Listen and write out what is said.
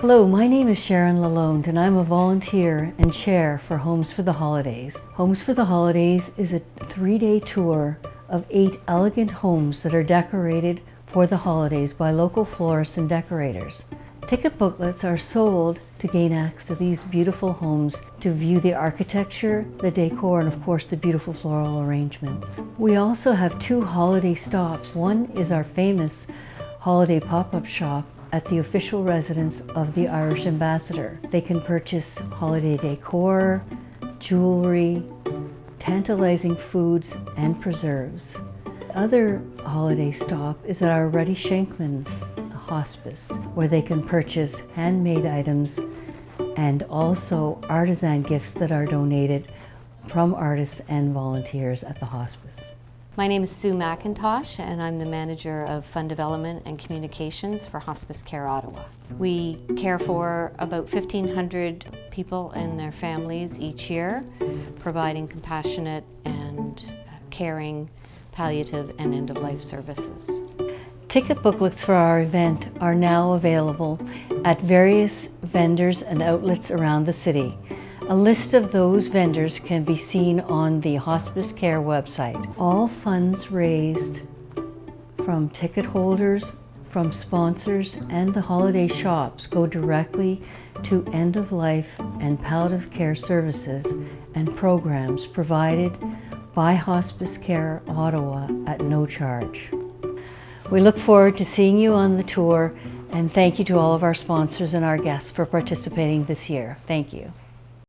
Hello, my name is Sharon Lalonde and I'm a volunteer and chair for Homes for the Holidays. Homes for the Holidays is a 3-day tour of 8 elegant homes that are decorated for the holidays by local florists and decorators. Ticket booklets are sold to gain access to these beautiful homes, to view the architecture, the decor, and of course the beautiful floral arrangements. We also have 2 holiday stops. One is our famous holiday pop-up shop at the official residence of the Irish Ambassador. They can purchase holiday decor, jewelry, tantalizing foods, and preserves. The other holiday stop is at our Ruddy Shankman Hospice, where they can purchase handmade items and also artisan gifts that are donated from artists and volunteers at the hospice. My name is Sue McIntosh and I'm the Manager of Fund Development and Communications for Hospice Care Ottawa. We care for about 1,500 people and their families each year, providing compassionate and caring palliative and end-of-life services. Ticket booklets for our event are now available at various vendors and outlets around the city. A list of those vendors can be seen on the Hospice Care website. All funds raised from ticket holders, from sponsors, and the holiday shops go directly to end-of-life and palliative care services and programs provided by Hospice Care Ottawa at no charge. We look forward to seeing you on the tour, and thank you to all of our sponsors and our guests for participating this year. Thank you.